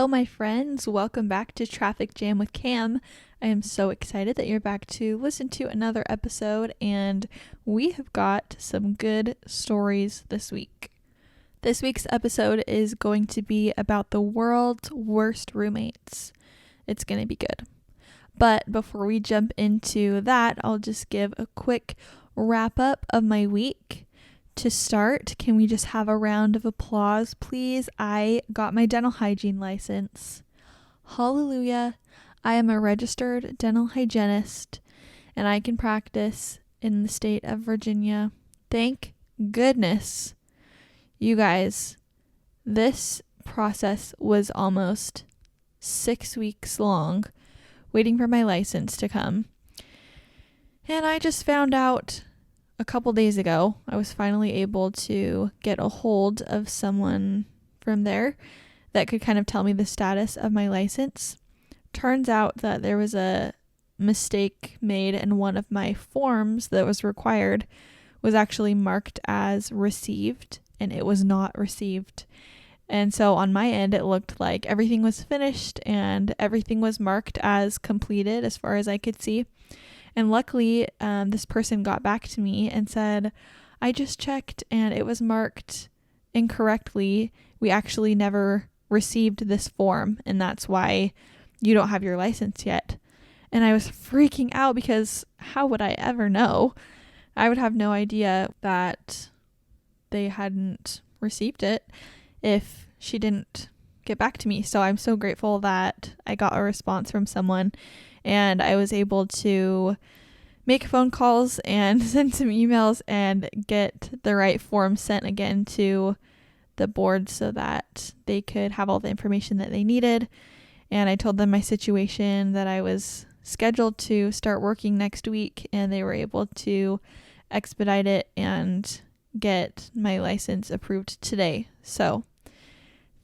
Hello, my friends. Welcome back to Traffic Jam with Cam. I am so excited that you're back to listen to another episode, and we have got some good stories this week. This week's episode is going to be about the world's worst roommates. It's going to be good. But before we jump into that, I'll just give a quick wrap up of my week. To start, can we just have a round of applause, please? I got my dental hygiene license. Hallelujah. I am a registered dental hygienist, and I can practice in the state of Virginia. Thank goodness. You guys, this process was almost 6 weeks long, waiting for my license to come. And I just found out a couple days ago, I was finally able to get a hold of someone from there that could kind of tell me the status of my license. Turns out that there was a mistake made, and one of my forms that was required was actually marked as received, and it was not received. And so on my end, it looked like everything was finished and everything was marked as completed as far as I could see. And luckily, this person got back to me and said, I just checked and it was marked incorrectly. We actually never received this form, and that's why you don't have your license yet. And I was freaking out because how would I ever know? I would have no idea that they hadn't received it if she didn't get back to me. So I'm so grateful that I got a response from someone, and I was able to make phone calls and send some emails and get the right form sent again to the board so that they could have all the information that they needed. And I told them my situation, that I was scheduled to start working next week, and they were able to expedite it and get my license approved today. So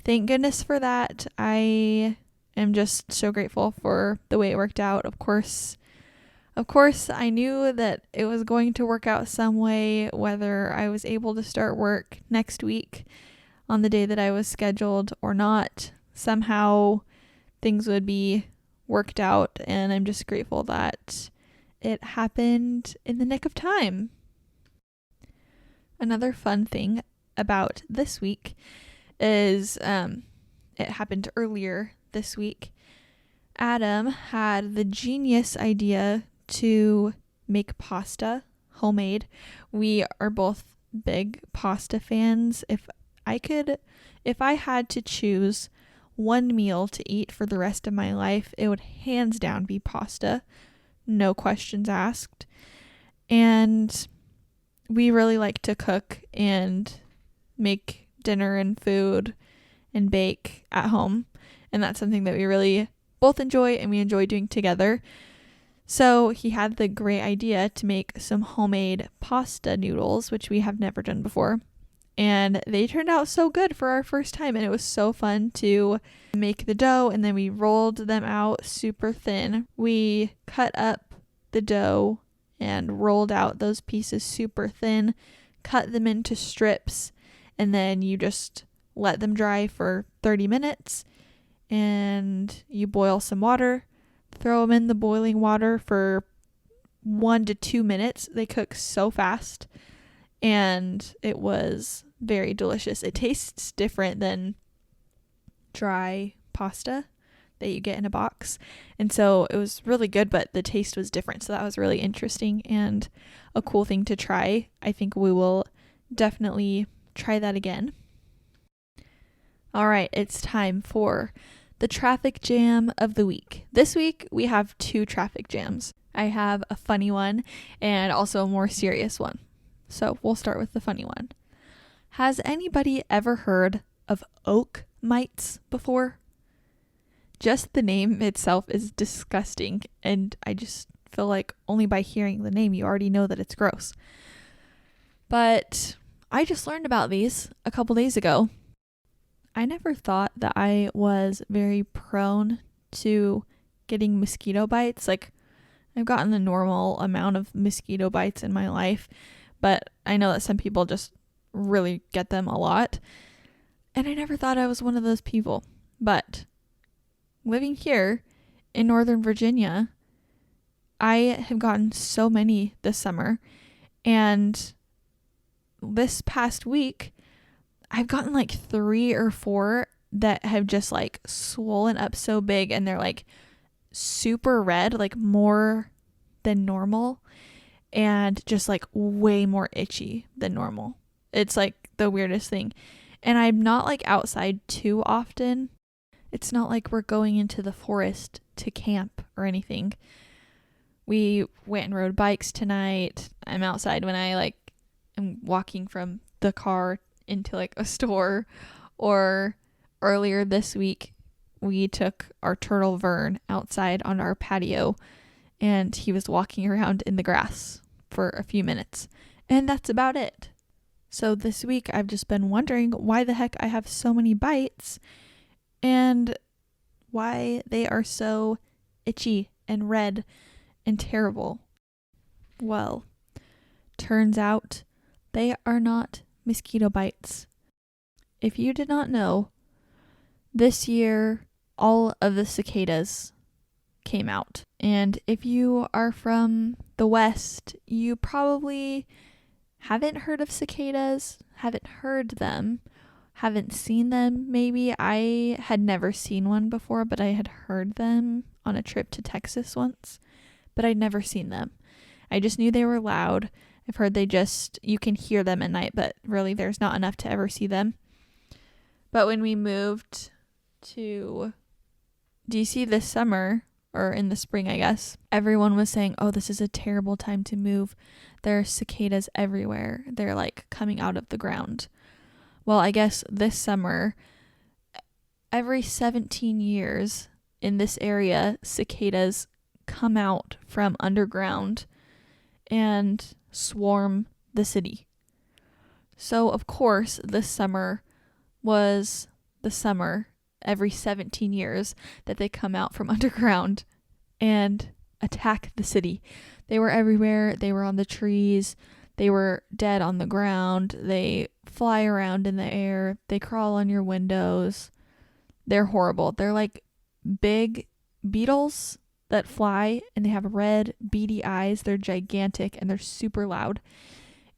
thank goodness for that. I am just so grateful for the way it worked out. Of course, I knew that it was going to work out some way, whether I was able to start work next week on the day that I was scheduled or not. Somehow things would be worked out, and I'm just grateful that it happened in the nick of time. Another fun thing about this week is it happened earlier this week. Adam had the genius idea to make pasta homemade. We are both big pasta fans. If I had to choose one meal to eat for the rest of my life, it would hands down be pasta. No questions asked. And we really like to cook and make dinner and food and bake at home. And that's something that we really both enjoy, and we enjoy doing together. So he had the great idea to make some homemade pasta noodles, which we have never done before. And they turned out so good for our first time, and it was so fun to make the dough, and then we rolled them out super thin. We cut up the dough and rolled out those pieces super thin, cut them into strips, and then you just let them dry for 30 minutes, and you boil some water, throw them in the boiling water for 1 to 2 minutes. They cook so fast, and it was very delicious. It tastes different than dry pasta that you get in a box, and so it was really good, but the taste was different. So that was really interesting and a cool thing to try. I think we will definitely try that again. All right, it's time for the traffic jam of the week. This week we have 2 traffic jams. I have a funny one and also a more serious one. So we'll start with the funny one. Has anybody ever heard of oak mites before? Just the name itself is disgusting, and I just feel like only by hearing the name you already know that it's gross. But I just learned about these a couple days ago. I never thought that I was very prone to getting mosquito bites. Like, I've gotten the normal amount of mosquito bites in my life, but I know that some people just really get them a lot. And I never thought I was one of those people. But living here in Northern Virginia, I have gotten so many this summer. And this past week, I've gotten like 3 or 4 that have just like swollen up so big, and they're like super red, like more than normal, and just like way more itchy than normal. It's like the weirdest thing. And I'm not like outside too often. It's not like we're going into the forest to camp or anything. We went and rode bikes tonight. I'm outside when I like am walking from the car into like a store. Or earlier this week, we took our turtle Vern outside on our patio, and he was walking around in the grass for a few minutes. And that's about it. So this week I've just been wondering why the heck I have so many bites and why they are so itchy and red and terrible. Well, turns out they are not mosquito bites. If you did not know, this year all of the cicadas came out. And if you are from the West, you probably haven't heard of cicadas, haven't heard them, haven't seen them maybe. I had never seen one before, but I had heard them on a trip to Texas once, but I'd never seen them. I just knew they were loud. I've heard you can hear them at night, but really there's not enough to ever see them. But when we moved to DC this summer, or in the spring, I guess, everyone was saying, oh, this is a terrible time to move. There are cicadas everywhere. They're like coming out of the ground. Well, I guess this summer, every 17 years in this area, cicadas come out from underground and swarm the city. So, of course, this summer was the summer every 17 years that they come out from underground and attack the city. They were everywhere. They were on the trees. They were dead on the ground. They fly around in the air. They crawl on your windows. They're horrible. They're like big beetles that fly, and they have red, beady eyes. They're gigantic, and they're super loud.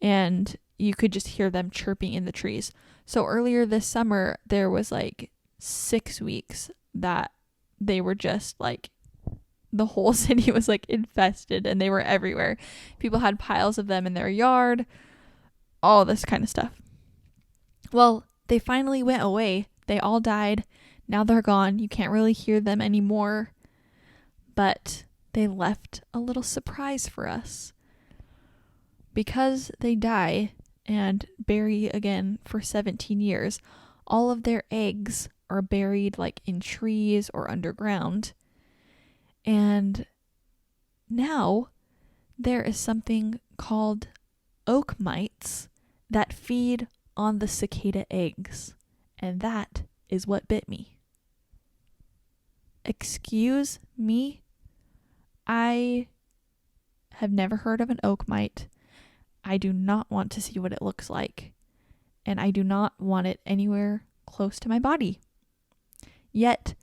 And you could just hear them chirping in the trees. So earlier this summer, there was like 6 weeks that they were just like, the whole city was like infested, and they were everywhere. People had piles of them in their yard, all this kind of stuff. Well, they finally went away. They all died. Now they're gone. You can't really hear them anymore. But they left a little surprise for us. Because they die and bury again for 17 years, all of their eggs are buried like in trees or underground. And now there is something called oak mites that feed on the cicada eggs. And that is what bit me. Excuse me? I have never heard of an oak mite. I do not want to see what it looks like. And I do not want it anywhere close to my body. Yet,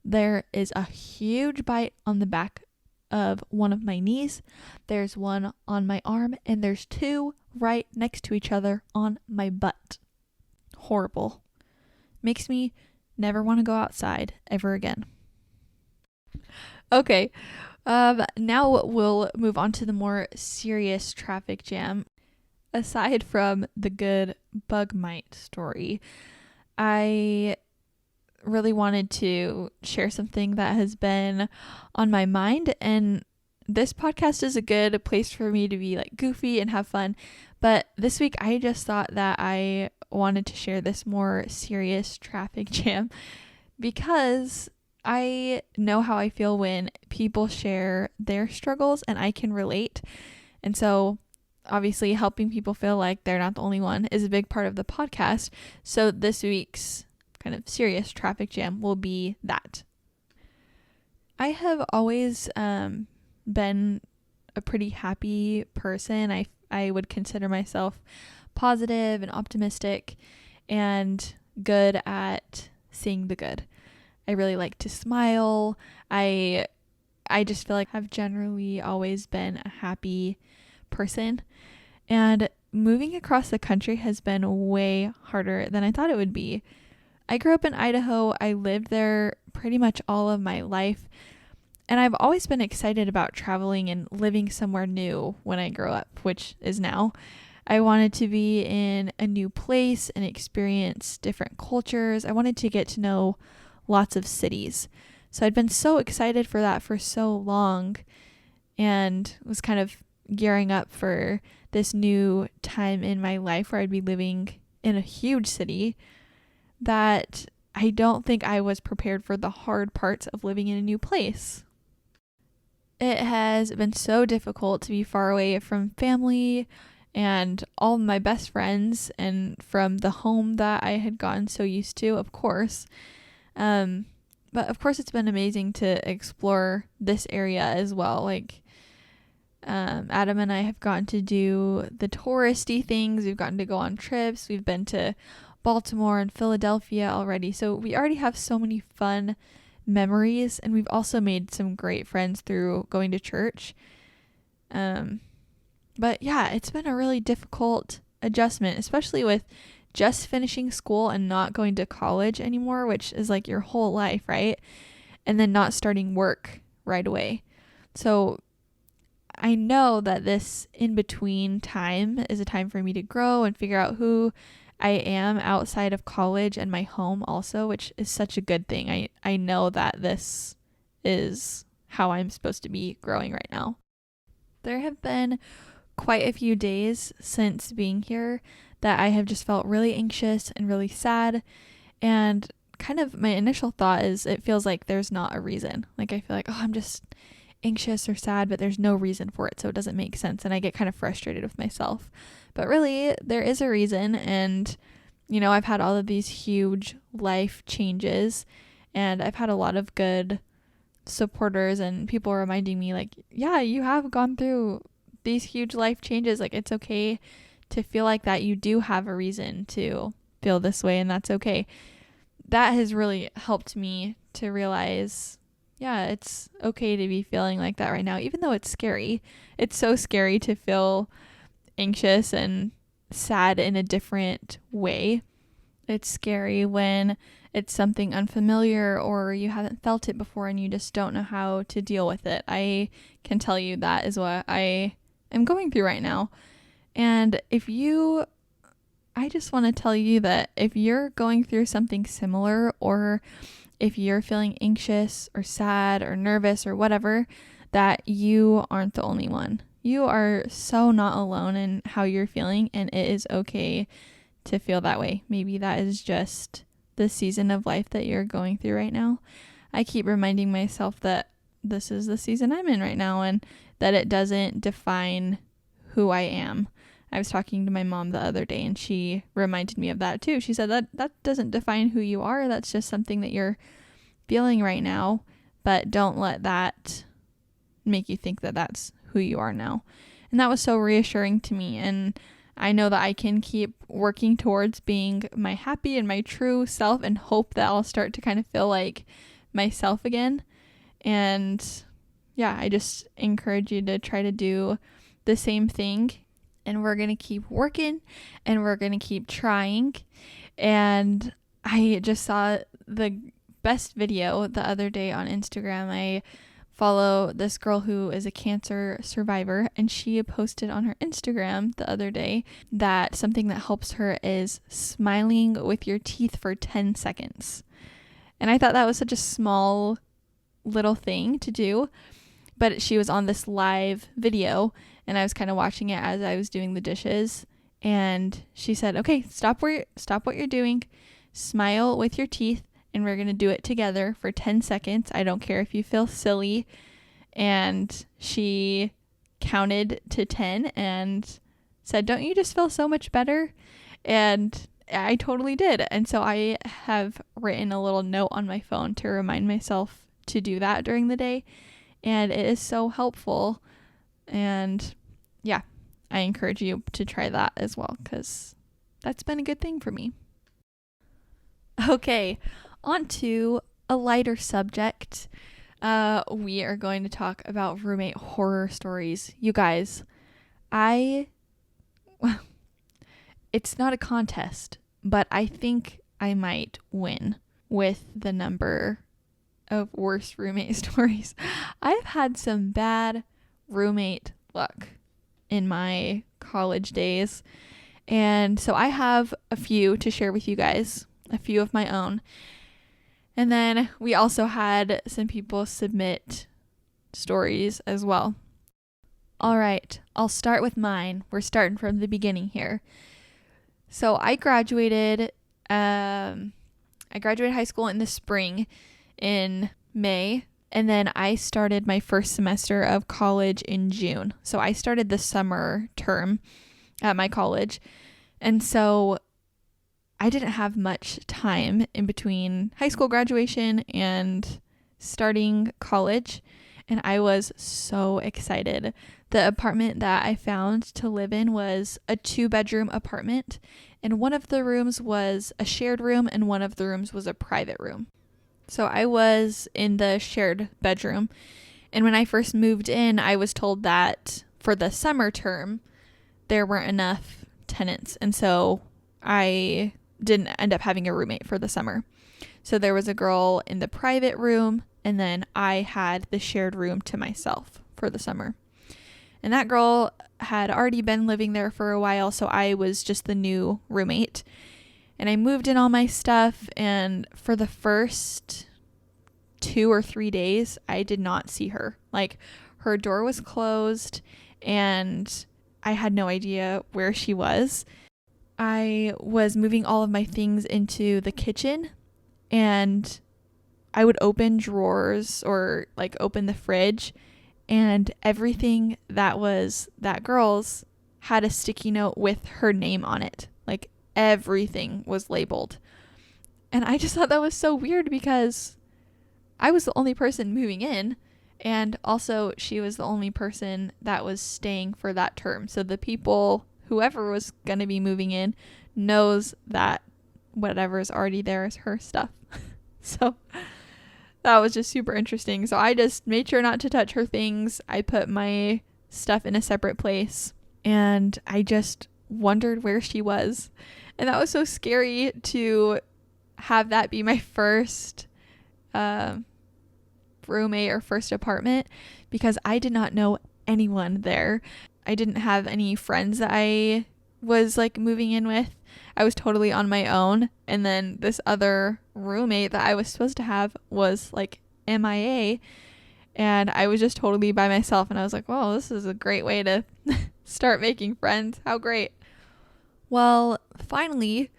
there is a huge bite on the back of one of my knees. There's one on my arm, and there's 2 right next to each other on my butt. Horrible. Makes me never want to go outside ever again. Okay, now we'll move on to the more serious traffic jam. Aside from the good bug mite story, I really wanted to share something that has been on my mind, and this podcast is a good place for me to be like goofy and have fun, but this week I just thought that I wanted to share this more serious traffic jam because I know how I feel when people share their struggles, and I can relate. And so obviously helping people feel like they're not the only one is a big part of the podcast. So this week's kind of serious traffic jam will be that. I have always been a pretty happy person. I would consider myself positive and optimistic and good at seeing the good. I really like to smile. I just feel like I've generally always been a happy person. And moving across the country has been way harder than I thought it would be. I grew up in Idaho. I lived there pretty much all of my life. And I've always been excited about traveling and living somewhere new when I grow up, which is now. I wanted to be in a new place and experience different cultures. I wanted to get to know lots of cities. So I'd been so excited for that for so long and was kind of gearing up for this new time in my life where I'd be living in a huge city that I don't think I was prepared for the hard parts of living in a new place. It has been so difficult to be far away from family and all my best friends and from the home that I had gotten so used to, of course. But of course it's been amazing to explore this area as well. Like, Adam and I have gotten to do the touristy things. We've gotten to go on trips. We've been to Baltimore and Philadelphia already. So we already have so many fun memories, and we've also made some great friends through going to church. But yeah, it's been a really difficult adjustment, especially with just finishing school and not going to college anymore, which is like your whole life, right? And then not starting work right away. So I know that this in-between time is a time for me to grow and figure out who I am outside of college and my home also, which is such a good thing. I know that this is how I'm supposed to be growing right now. There have been quite a few days since being here that I have just felt really anxious and really sad. And kind of my initial thought is it feels like there's not a reason. Like I feel like, I'm just anxious or sad, but there's no reason for it, so it doesn't make sense. And I get kind of frustrated with myself. But really, there is a reason. And, I've had all of these huge life changes, and I've had a lot of good supporters and people reminding me like, yeah, you have gone through these huge life changes. Like, it's okay to feel like that. You do have a reason to feel this way, and that's okay. That has really helped me to realize, yeah, it's okay to be feeling like that right now, even though it's scary. It's so scary to feel anxious and sad in a different way. It's scary when it's something unfamiliar or you haven't felt it before and you just don't know how to deal with it. I can tell you that is what I am going through right now. And I just want to tell you that if you're going through something similar, or if you're feeling anxious or sad or nervous or whatever, that you aren't the only one. You are so not alone in how you're feeling, and it is okay to feel that way. Maybe that is just the season of life that you're going through right now. I keep reminding myself that this is the season I'm in right now, and that it doesn't define who I am. I was talking to my mom the other day, and she reminded me of that too. She said that doesn't define who you are. That's just something that you're feeling right now, but don't let that make you think that that's who you are now. And that was so reassuring to me. And I know that I can keep working towards being my happy and my true self, and hope that I'll start to kind of feel like myself again. And yeah, I just encourage you to try to do the same thing. And we're going to keep working, and we're going to keep trying. And I just saw the best video the other day on Instagram. I follow this girl who is a cancer survivor, and she posted on her Instagram the other day that something that helps her is smiling with your teeth for 10 seconds. And I thought that was such a small little thing to do, but she was on this live video, and I was kind of watching it as I was doing the dishes, and she said, okay, stop what you're doing, smile with your teeth, and we're going to do it together for 10 seconds. I don't care if you feel silly. And she counted to 10 and said, don't you just feel so much better? And I totally did. And so I have written a little note on my phone to remind myself to do that during the day. And it is so helpful. And yeah, I encourage you to try that as well, because that's been a good thing for me. Okay, on to a lighter subject. We are going to talk about roommate horror stories. You guys, it's not a contest, but I think I might win with the number of worst roommate stories. I've had some bad roommate luck in my college days. And so I have a few to share with you guys, a few of my own. And then we also had some people submit stories as well. All right, I'll start with mine. We're starting from the beginning here. So I graduated high school in the spring in May, and then I started my first semester of college in June. So I started the summer term at my college. And so I didn't have much time in between high school graduation and starting college. And I was so excited. The apartment that I found to live in was a 2-bedroom apartment. And one of the rooms was a shared room and one of the rooms was a private room. So I was in the shared bedroom. And when I first moved in, I was told that for the summer term, there weren't enough tenants. And so I didn't end up having a roommate for the summer. So there was a girl in the private room, and then I had the shared room to myself for the summer. And that girl had already been living there for a while, so I was just the new roommate. And I moved in all my stuff, and for the first 2 or 3 days, I did not see her. Like, her door was closed, and I had no idea where she was. I was moving all of my things into the kitchen, and I would open drawers or like open the fridge, and everything that was that girl's had a sticky note with her name on it. Like, everything was labeled. And I just thought that was so weird because I was the only person moving in, and also she was the only person that was staying for that term. So the people, whoever was going to be moving in, knows that whatever is already there is her stuff. So that was just super interesting. So I just made sure not to touch her things. I put my stuff in a separate place, and I just wondered where she was. And that was so scary to have that be my first roommate or first apartment, because I did not know anyone there. I didn't have any friends that I was like moving in with. I was totally on my own. And then this other roommate that I was supposed to have was like MIA, and I was just totally by myself. And I was like, well, this is a great way to start making friends. How great. Well, finally,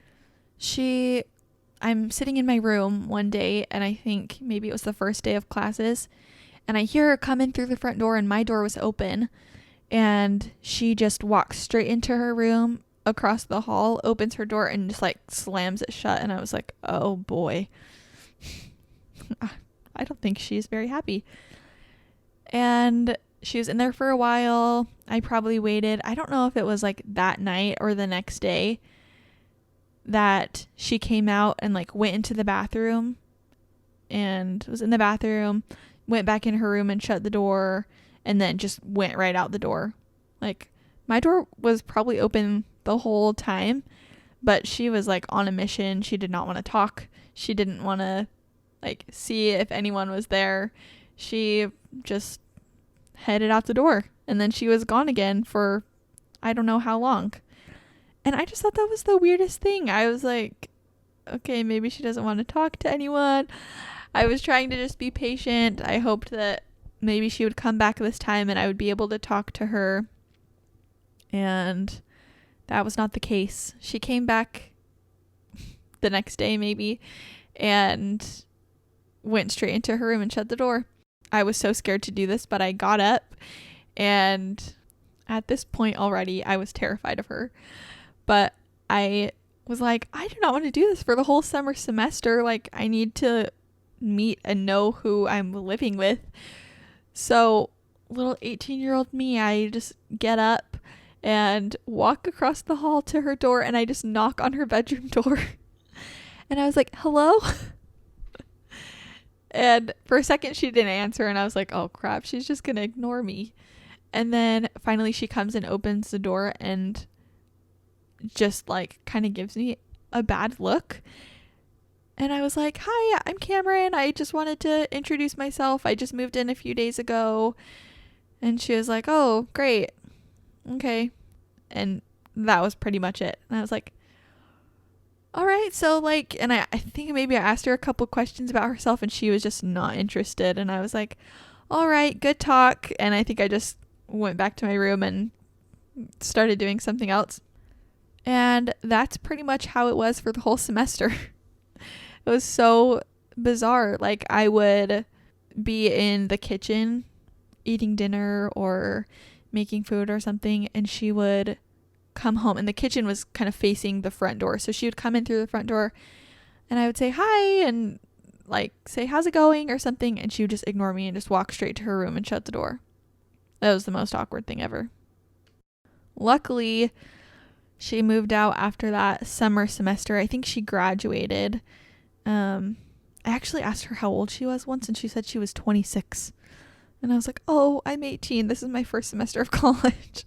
I'm sitting in my room one day, and I think maybe it was the first day of classes, and I hear her come in through the front door, and my door was open, and she just walks straight into her room across the hall, opens her door, and just like slams it shut. And I was like, oh boy. I don't think she's very happy. And she was in there for a while. I probably waited. I don't know if it was like that night or the next day that she came out and like went into the bathroom and was in the bathroom, went back in her room and shut the door, and then just went right out the door. Like, my door was probably open the whole time, but she was like on a mission. She did not want to talk. She didn't want to like see if anyone was there. She just headed out the door, and then she was gone again for I don't know how long. And I just thought that was the weirdest thing. I was like, okay, maybe she doesn't want to talk to anyone. I was trying to just be patient. I hoped that maybe she would come back this time and I would be able to talk to her. And that was not the case. She came back the next day maybe and went straight into her room and shut the door. I was so scared to do this, but I got up, and at this point already I was terrified of her. But I was like, I do not want to do this for the whole summer semester. Like, I need to meet and know who I'm living with. So little 18-year-old me, I just get up and walk across the hall to her door, and I just knock on her bedroom door. And I was like, hello? And for a second she didn't answer, and I was like, oh crap, she's just gonna ignore me. And then finally she comes and opens the door and just like kind of gives me a bad look. And I was like, hi, I'm Cameron. I just wanted to introduce myself. I just moved in a few days ago. And she was like, oh, great. Okay. And that was pretty much it. And I was like, all right. So like, and I think maybe I asked her a couple questions about herself and she was just not interested. And I was like, all right, good talk. And I think I just went back to my room and started doing something else. And that's pretty much how it was for the whole semester. It was so bizarre. Like, I would be in the kitchen eating dinner or making food or something, and she would come home, and the kitchen was kind of facing the front door. So she would come in through the front door and I would say hi and like say, how's it going or something. And she would just ignore me and just walk straight to her room and shut the door. That was the most awkward thing ever. Luckily, she moved out after that summer semester. I think she graduated. I actually asked her how old she was once, and she said she was 26. And I was like, oh, I'm 18. This is my first semester of college.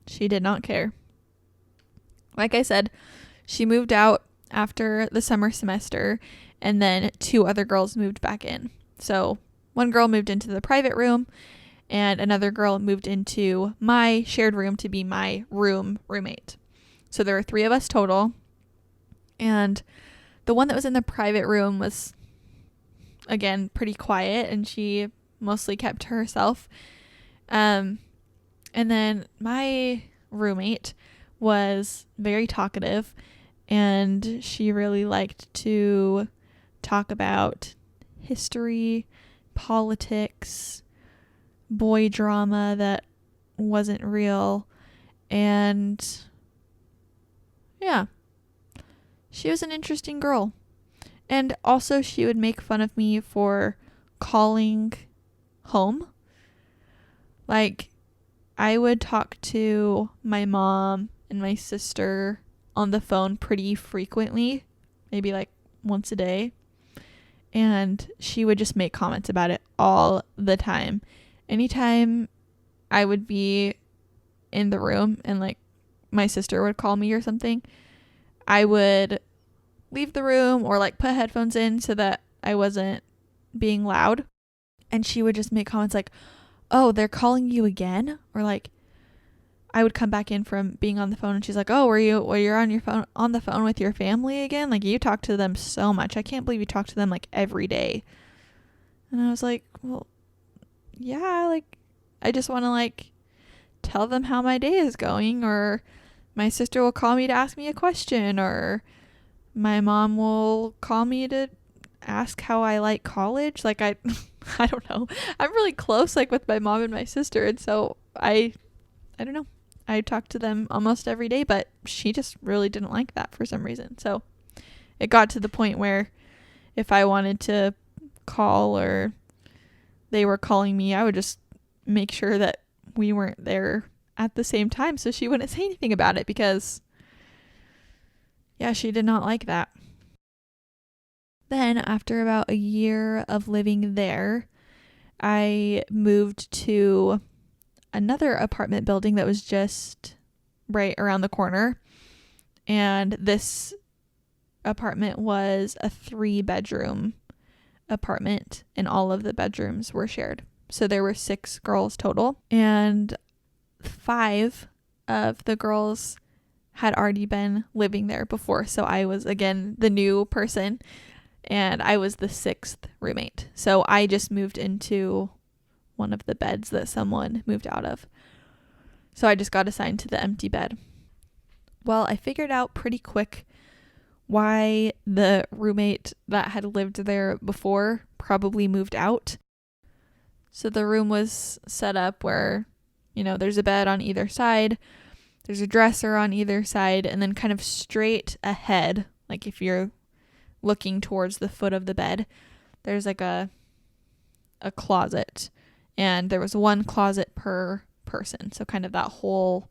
She did not care. Like I said, she moved out after the summer semester, and then 2 other girls moved back in. So one girl moved into the private room, and another girl moved into my shared room to be my roommate. So there were 3 of us total. And the one that was in the private room was, again, pretty quiet, and she mostly kept to herself. And then my roommate was very talkative, and she really liked to talk about history, politics, boy drama that wasn't real, and yeah, she was an interesting girl. And also she would make fun of me for calling home. Like, I would talk to my mom and my sister on the phone pretty frequently, maybe like once a day. And she would just make comments about it all the time. Anytime I would be in the room and like my sister would call me or something, I would leave the room or like put headphones in so that I wasn't being loud. And she would just make comments like, oh, they're calling you again? Or like, I would come back in from being on the phone and she's like, oh, you're on the phone with your family again? Like, you talk to them so much. I can't believe you talk to them like every day. And I was like, well, yeah, like, I just want to like tell them how my day is going, or my sister will call me to ask me a question, or my mom will call me to ask how I like college. Like, I don't know. I'm really close like with my mom and my sister, and so I don't know. I talk to them almost every day, but she just really didn't like that for some reason. So it got to the point where if I wanted to call or they were calling me, I would just make sure that we weren't there at the same time so she wouldn't say anything about it, because yeah, she did not like that. Then after about a year of living there, I moved to another apartment building that was just right around the corner. And this apartment was a 3-bedroom apartment, and all of the bedrooms were shared. So there were 6 girls total, and 5 of the girls had already been living there before. So I was, again, the new person, and I was the 6th roommate. So I just moved into one of the beds that someone moved out of. So I just got assigned to the empty bed. Well, I figured out pretty quick why the roommate that had lived there before probably moved out. So the room was set up where, you know, there's a bed on either side, there's a dresser on either side, and then kind of straight ahead, like if you're looking towards the foot of the bed, there's like a closet, and there was 1 closet per person. So kind of that whole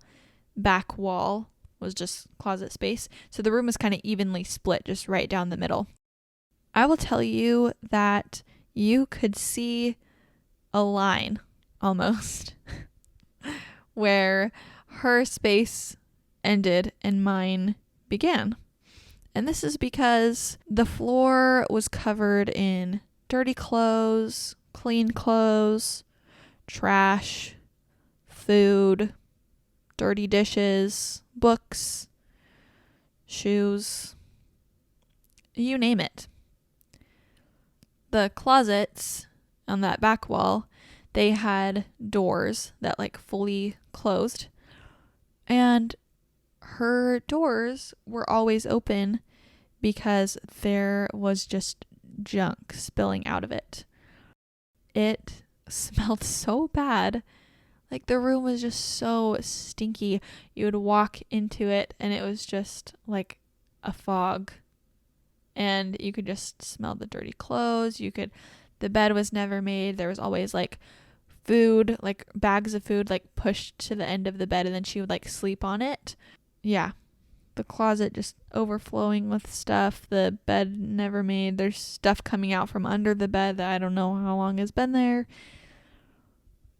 back wall was just closet space. So the room was kind of evenly split, just right down the middle. I will tell you that you could see a line almost where her space ended and mine began. And this is because the floor was covered in dirty clothes, clean clothes, trash, food, dirty dishes, books, shoes, you name it. The closets on that back wall, they had doors that like fully closed, and her doors were always open because there was just junk spilling out of it. It smelled so bad. Like the room was just so stinky. You would walk into it and it was just like a fog. And you could just smell the dirty clothes. The bed was never made. There was always like food, like bags of food, like pushed to the end of the bed, and then she would like sleep on it. Yeah. The closet just overflowing with stuff. The bed never made. There's stuff coming out from under the bed that I don't know how long has been there.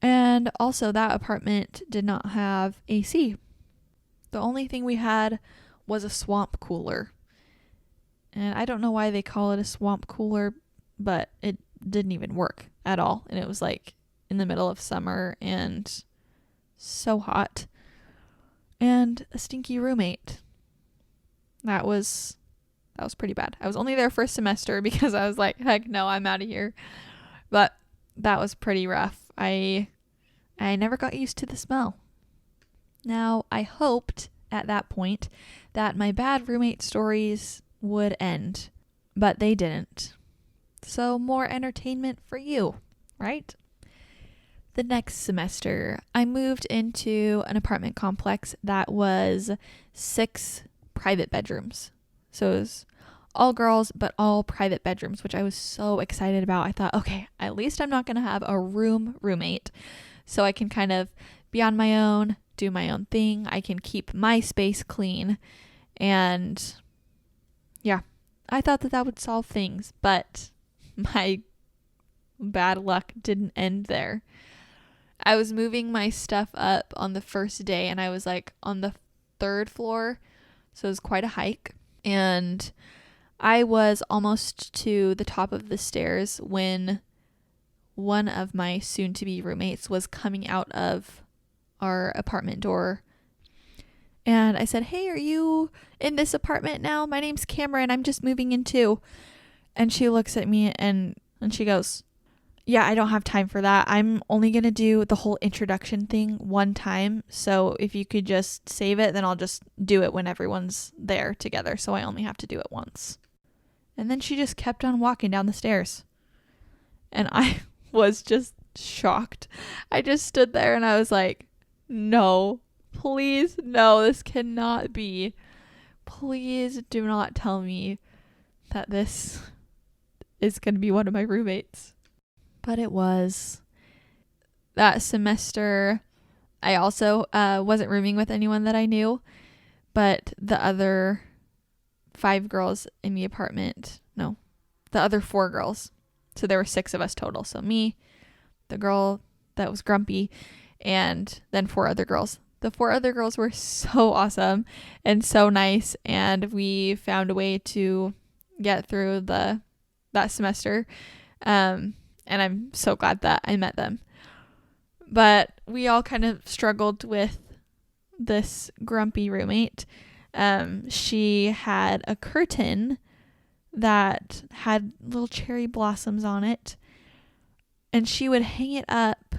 And also that apartment did not have AC. The only thing we had was a swamp cooler. And I don't know why they call it a swamp cooler, but it didn't even work at all. And it was like in the middle of summer and so hot. And a stinky roommate. That was pretty bad. I was only there for a semester because I was like, heck no, I'm out of here. But that was pretty rough. I never got used to the smell. Now, I hoped at that point that my bad roommate stories would end, but they didn't. So more entertainment for you, right? The next semester, I moved into an apartment complex that was 6 private bedrooms. So it was all girls, but all private bedrooms, which I was so excited about. I thought, okay, at least I'm not going to have a roommate. So I can kind of be on my own, do my own thing. I can keep my space clean. And yeah, I thought that would solve things, but my bad luck didn't end there. I was moving my stuff up on the first day, and I was like on the 3rd floor. So it was quite a hike. And I was almost to the top of the stairs when one of my soon-to-be roommates was coming out of our apartment door. And I said, hey, are you in this apartment now? My name's Cameron. I'm just moving in too. And she looks at me and she goes, yeah, I don't have time for that. I'm only going to do the whole introduction thing one time. So if you could just save it, then I'll just do it when everyone's there together. So I only have to do it once. And then she just kept on walking down the stairs. And I was just shocked. I just stood there and I was like, no, please, no, this cannot be. Please do not tell me that this is going to be one of my roommates. But it was. That semester, I also wasn't rooming with anyone that I knew, but the other 5 girls in the apartment, no, the other 4 girls. So there were 6 of us total. So me, the girl that was grumpy, and then 4 other girls. The 4 other girls were so awesome and so nice, and we found a way to get through that semester. And I'm so glad that I met them. But we all kind of struggled with this grumpy roommate. She had a curtain that had little cherry blossoms on it, and she would hang it up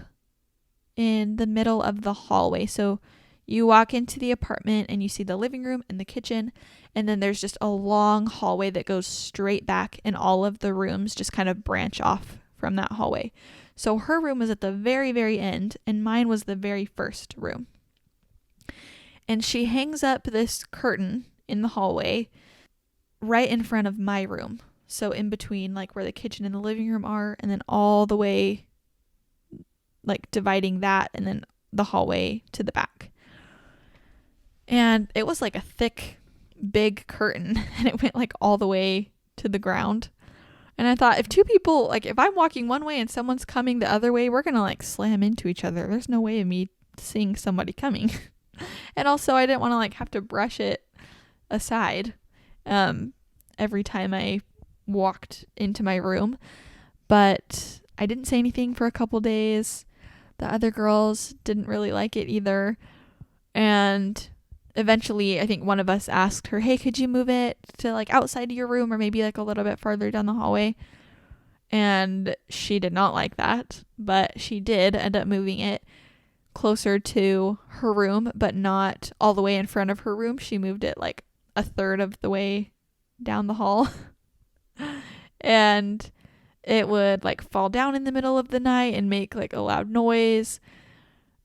in the middle of the hallway. So you walk into the apartment and you see the living room and the kitchen, and then there's just a long hallway that goes straight back, and all of the rooms just kind of branch off from that hallway. So her room was at the very, very end, and mine was the very first room. And she hangs up this curtain in the hallway right in front of my room. So in between, like where the kitchen and the living room are, and then all the way, like dividing that, and then the hallway to the back. And it was like a thick, big curtain, and it went like all the way to the ground. And I thought, if two people, like if I'm walking one way and someone's coming the other way, we're going to like slam into each other. There's no way of me seeing somebody coming. And also I didn't want to like have to brush it aside every time I walked into my room. But I didn't say anything for a couple days. The other girls didn't really like it either. And eventually, I think one of us asked her, hey, could you move it to like outside of your room or maybe like a little bit farther down the hallway? And she did not like that, but she did end up moving it closer to her room, but not all the way in front of her room. She moved it like a third of the way down the hall. And it would like fall down in the middle of the night and make like a loud noise,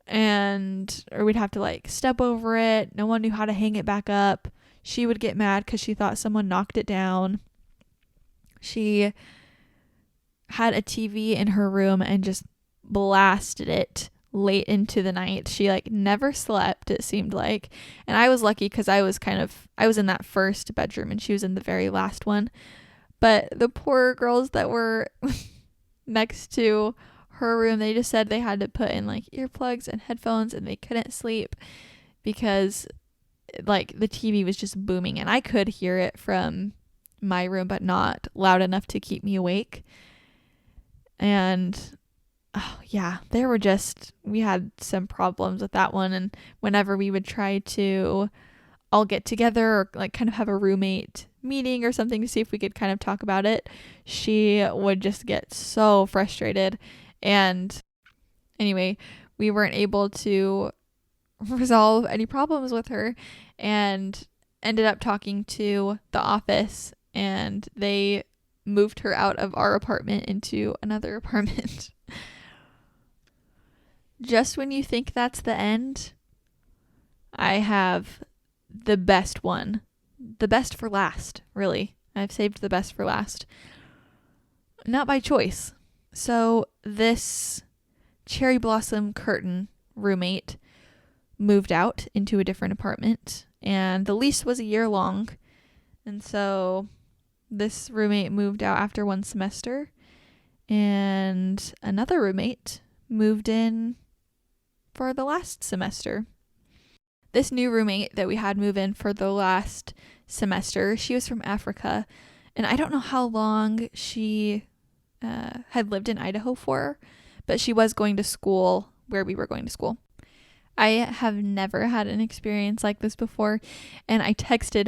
or we'd have to like step over it. No one knew how to hang it back up. She would get mad because she thought someone knocked it down. She had a TV in her room and just blasted it late into the night. She like never slept, it seemed like. And I was lucky because I was in that first bedroom and she was in the very last one. But the poor girls that were next to her room, they just said they had to put in like earplugs and headphones and they couldn't sleep because like the TV was just booming, and I could hear it from my room but not loud enough to keep me awake. And we had some problems with that one. And whenever we would try to all get together or like kind of have a roommate meeting or something to see if we could kind of talk about it, she would just get so frustrated. And anyway, we weren't able to resolve any problems with her and ended up talking to the office, and they moved her out of our apartment into another apartment. Just when you think that's the end, I have the best one. The best for last, really. I've saved the best for last. Not by choice. So this cherry blossom curtain roommate moved out into a different apartment, and the lease was a year long. And so this roommate moved out after one semester, and another roommate moved in for the last semester. This new roommate that we had move in for the last semester, she was from Africa, and I don't know how long she had lived in Idaho for, but she was going to school where we were going to school. I have never had an experience like this before, and I texted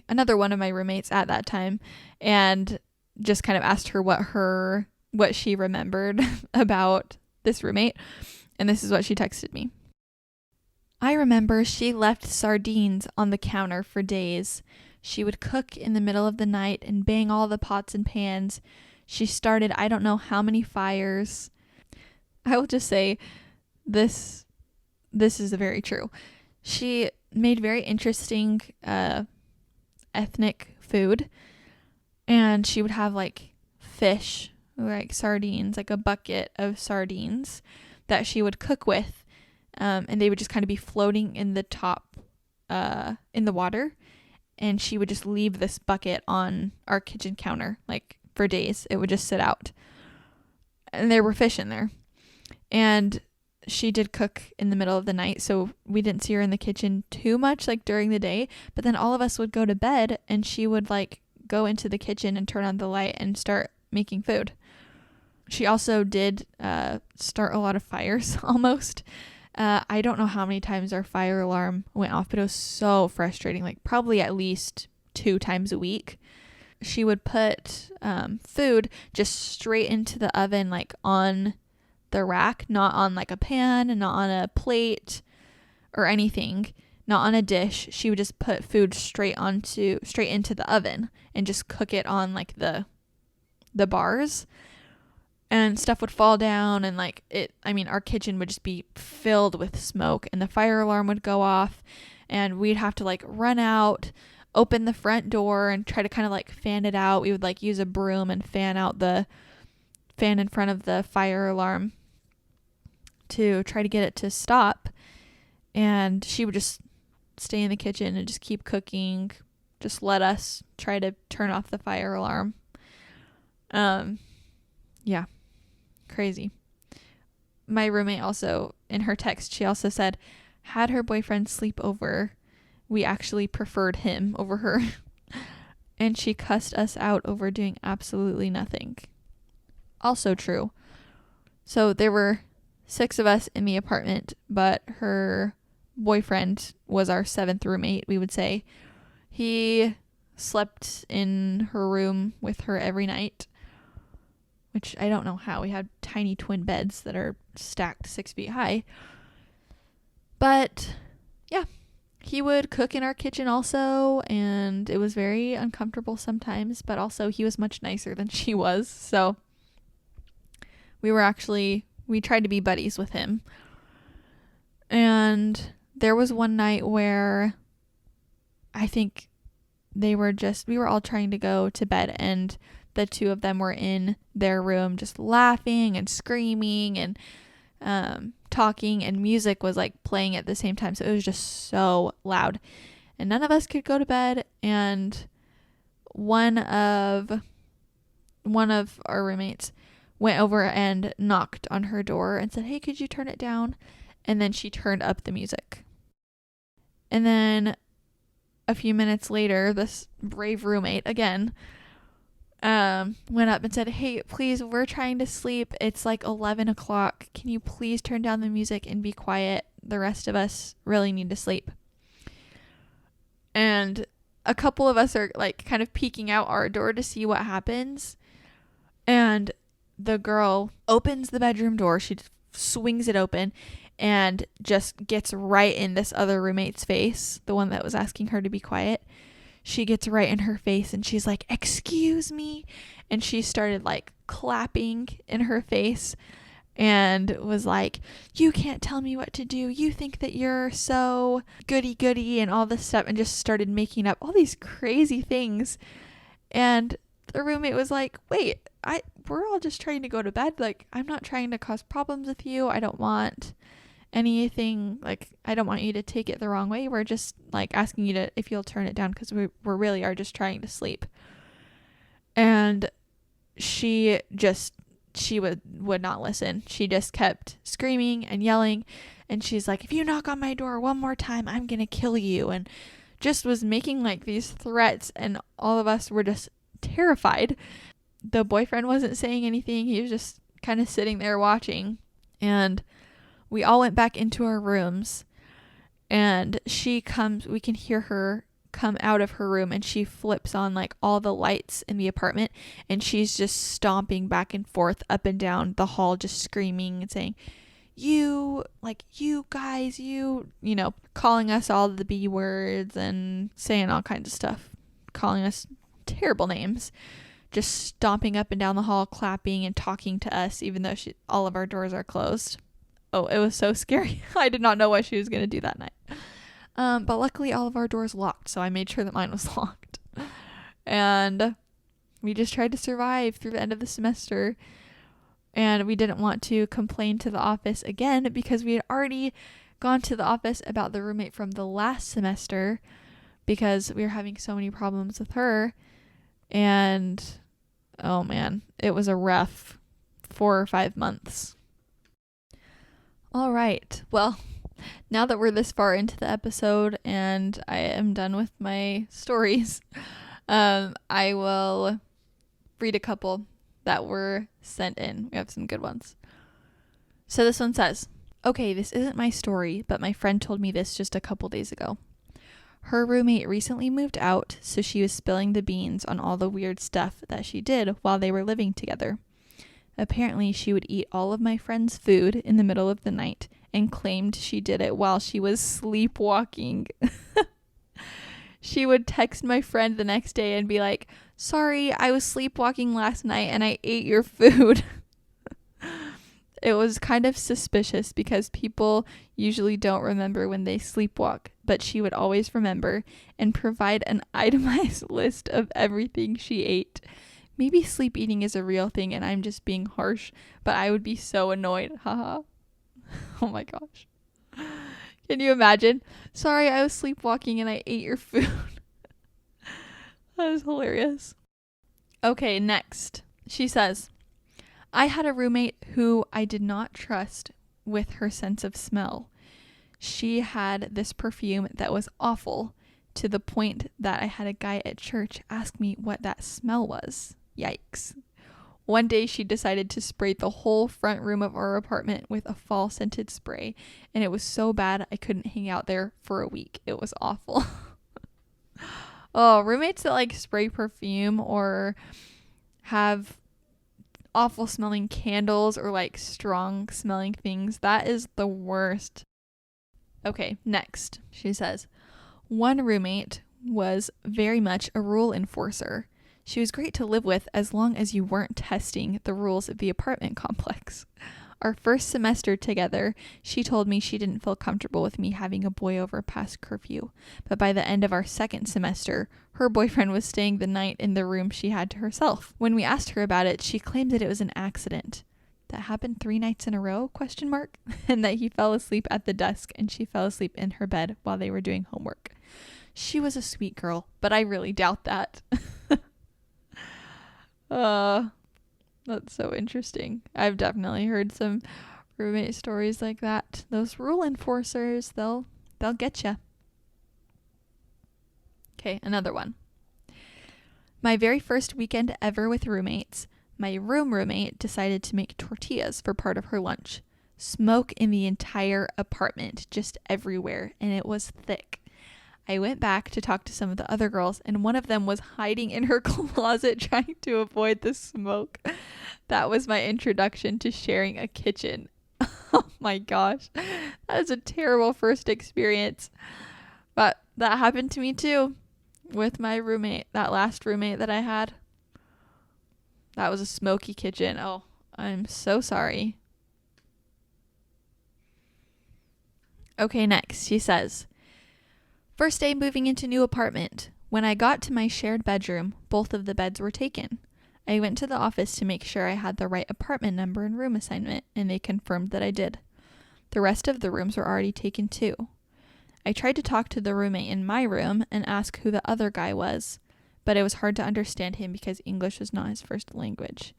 another one of my roommates at that time and just kind of asked her what she remembered about this roommate, and this is what she texted me. I remember she left sardines on the counter for days. She would cook in the middle of the night and bang all the pots and pans. She started I don't know how many fires. I will just say this is very true. She made very interesting ethnic food, and she would have like fish, like sardines, like a bucket of sardines that she would cook with. And they would just kind of be floating in the top, in the water. And she would just leave this bucket on our kitchen counter, like for days. It would just sit out. And there were fish in there. And she did cook in the middle of the night, so we didn't see her in the kitchen too much, like during the day. But then all of us would go to bed, and she would like go into the kitchen and turn on the light and start making food. She also did start a lot of fires, almost. I don't know how many times our fire alarm went off, but it was so frustrating, like probably at least 2 times a week. She would put food just straight into the oven, like on the rack, not on like a pan and not on a plate or anything, not on a dish. She would just put food straight into the oven and just cook it on like the bars. And stuff would fall down, and our kitchen would just be filled with smoke, and the fire alarm would go off, and we'd have to like run out, open the front door and try to kind of like fan it out. We would like use a broom and fan in front of the fire alarm to try to get it to stop. And she would just stay in the kitchen and just keep cooking, just let us try to turn off the fire alarm. Yeah, crazy. My roommate also, in her text, she also said, had her boyfriend sleep over, we actually preferred him over her. And she cussed us out over doing absolutely nothing. Also true. So there were 6 of us in the apartment, but her boyfriend was our 7th roommate, we would say. He slept in her room with her every night, which I don't know how. We had tiny twin beds that are stacked 6 feet high. But yeah, he would cook in our kitchen also, and it was very uncomfortable sometimes, but also he was much nicer than she was. So we tried to be buddies with him. And there was one night where I think we were all trying to go to bed, and the 2 of them were in their room just laughing and screaming and talking, and music was like playing at the same time. So it was just so loud, and none of us could go to bed. And one of our roommates went over and knocked on her door and said, "Hey, could you turn it down?" And then she turned up the music. And then a few minutes later, this brave roommate again went up and said, "Hey, please, we're trying to sleep. It's like 11 o'clock. Can you please turn down the music and be quiet? The rest of us really need to sleep." And a couple of us are like kind of peeking out our door to see what happens. And the girl opens the bedroom door. She swings it open and just gets right in this other roommate's face, the one that was asking her to be quiet. She gets right in her face and she's like, "Excuse me." And she started like clapping in her face and was like, "You can't tell me what to do. You think that you're so goody and all this stuff," and just started making up all these crazy things. And the roommate was like, "Wait, we're all just trying to go to bed. Like, I'm not trying to cause problems with you. I don't want anything, like, I don't want you to take it the wrong way. We're just like asking you to, if you'll turn it down, because we really are just trying to sleep." And she would not listen. She just kept screaming and yelling, and she's like, "If you knock on my door one more time, I'm gonna kill you," and just was making like these threats, and all of us were just terrified. The boyfriend wasn't saying anything. He was just kind of sitting there watching. And we all went back into our rooms, and we can hear her come out of her room, and she flips on like all the lights in the apartment, and she's just stomping back and forth up and down the hall, just screaming and saying, "You guys, calling us all the B words and saying all kinds of stuff, calling us terrible names, just stomping up and down the hall, clapping and talking to us, even though all of our doors are closed." Oh, it was so scary. I did not know what she was going to do that night. But luckily all of our doors locked, so I made sure that mine was locked. And we just tried to survive through the end of the semester. And we didn't want to complain to the office again, because we had already gone to the office about the roommate from the last semester, because we were having so many problems with her. And oh man, it was a rough 4 or 5 months. All right. Well, now that we're this far into the episode and I am done with my stories, I will read a couple that were sent in. We have some good ones. So this one says, "Okay, this isn't my story, but my friend told me this just a couple days ago. Her roommate recently moved out, so she was spilling the beans on all the weird stuff that she did while they were living together. Apparently, she would eat all of my friend's food in the middle of the night and claimed she did it while she was sleepwalking. She would text my friend the next day and be like, 'Sorry, I was sleepwalking last night and I ate your food.' It was kind of suspicious because people usually don't remember when they sleepwalk, but she would always remember and provide an itemized list of everything she ate. Maybe sleep eating is a real thing and I'm just being harsh, but I would be so annoyed. Haha." Oh my gosh. Can you imagine? "Sorry, I was sleepwalking and I ate your food." That is hilarious. Okay, next. She says, I had a roommate who I did not trust with her sense of smell. She had this perfume that was awful, to the point that I had a guy at church ask me what that smell was. Yikes. One day she decided to spray the whole front room of our apartment with a fall scented spray, and it was so bad I couldn't hang out there for a week. It was awful. Oh, roommates that like spray perfume or have awful smelling candles or like strong smelling things, that is the worst. Okay, next. She says, one roommate was very much a rule enforcer. She was great to live with as long as you weren't testing the rules of the apartment complex. Our first semester together, she told me she didn't feel comfortable with me having a boy over past curfew. But by the end of our second semester, her boyfriend was staying the night in the room she had to herself. When we asked her about it, she claimed that it was an accident. That happened 3 nights in a row? And that he fell asleep at the desk and she fell asleep in her bed while they were doing homework. She was a sweet girl, but I really doubt that. That's so interesting. I've definitely heard some roommate stories like that. Those rule enforcers, they'll get you. Okay, another one. My very first weekend ever with roommates, my roommate decided to make tortillas for part of her lunch. Smoke in the entire apartment, just everywhere, and it was thick. I went back to talk to some of the other girls, and one of them was hiding in her closet trying to avoid the smoke. That was my introduction to sharing a kitchen. Oh my gosh. That is a terrible first experience. But that happened to me too with my roommate, that last roommate that I had. That was a smoky kitchen. Oh, I'm so sorry. Okay, next. She says, first day moving into new apartment. When I got to my shared bedroom, both of the beds were taken. I went to the office to make sure I had the right apartment number and room assignment, and they confirmed that I did. The rest of the rooms were already taken too. I tried to talk to the roommate in my room and ask who the other guy was, but it was hard to understand him because English was not his first language.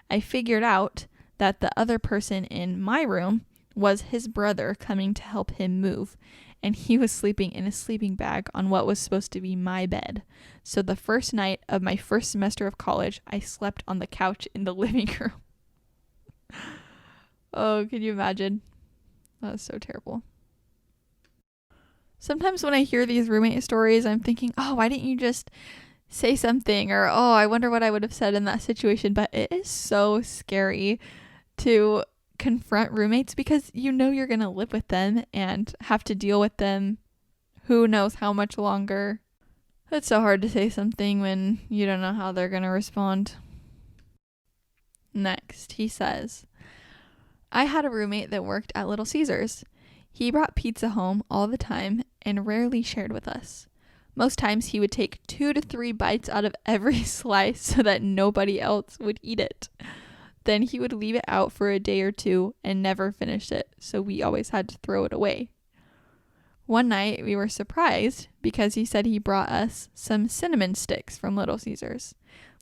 I figured out that the other person in my room was his brother coming to help him move, and he was sleeping in a sleeping bag on what was supposed to be my bed. So the first night of my first semester of college, I slept on the couch in the living room. Oh, can you imagine? That was so terrible. Sometimes when I hear these roommate stories, I'm thinking, oh, why didn't you just say something? Or, oh, I wonder what I would have said in that situation. But it is so scary to confront roommates because you know you're going to live with them and have to deal with them who knows how much longer. It's so hard to say something when you don't know how they're going to respond. Next, he says, I had a roommate that worked at Little Caesars. He brought pizza home all the time and rarely shared with us. Most times he would take 2 to 3 bites out of every slice so that nobody else would eat it. Then he would leave it out for a day or two and never finish it, so we always had to throw it away. One night we were surprised because he said he brought us some cinnamon sticks from Little Caesars.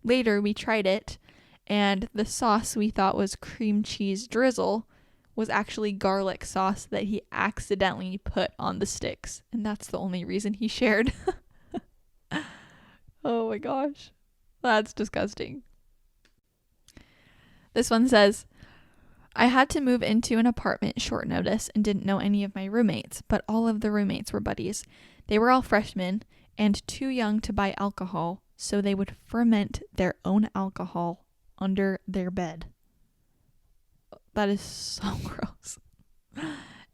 Later we tried it, and the sauce we thought was cream cheese drizzle was actually garlic sauce that he accidentally put on the sticks, and that's the only reason he shared. Oh my gosh, that's disgusting. This one says, I had to move into an apartment short notice and didn't know any of my roommates, but all of the roommates were buddies. They were all freshmen and too young to buy alcohol, so they would ferment their own alcohol under their bed. That is so gross.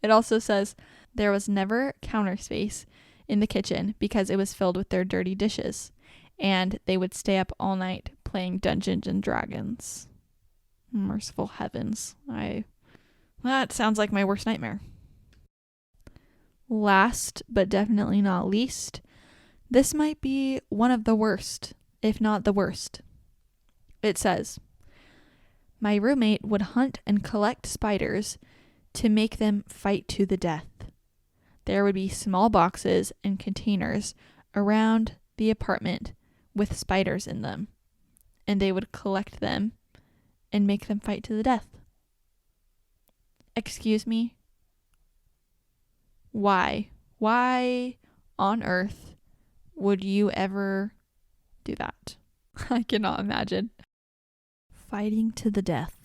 It also says there was never counter space in the kitchen because it was filled with their dirty dishes, and they would stay up all night playing Dungeons and Dragons. Merciful heavens. That sounds like my worst nightmare. Last, but definitely not least, this might be one of the worst, if not the worst. It says, my roommate would hunt and collect spiders to make them fight to the death. There would be small boxes and containers around the apartment with spiders in them, and they would collect them and make them fight to the death. Excuse me? Why? Why on earth would you ever do that? I cannot imagine. Fighting to the death.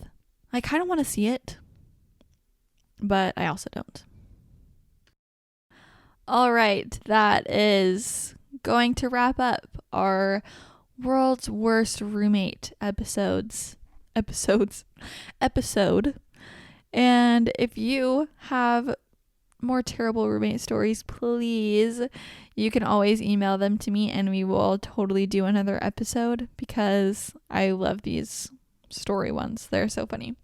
I kind of want to see it, but I also don't. All right, that is going to wrap up our world's worst roommate episode. And if you have more terrible roommate stories, please, you can always email them to me and we will totally do another episode because I love these story ones. They're so funny.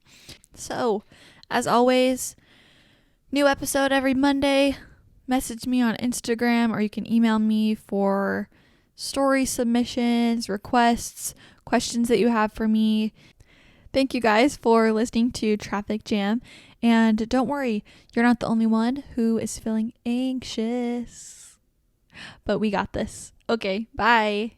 So, as always, new episode every Monday. Message me on Instagram or you can email me for story submissions, requests, questions that you have for me. Thank you guys for listening to Traffic Jam. And don't worry, you're not the only one who is feeling anxious. But we got this. Okay, bye.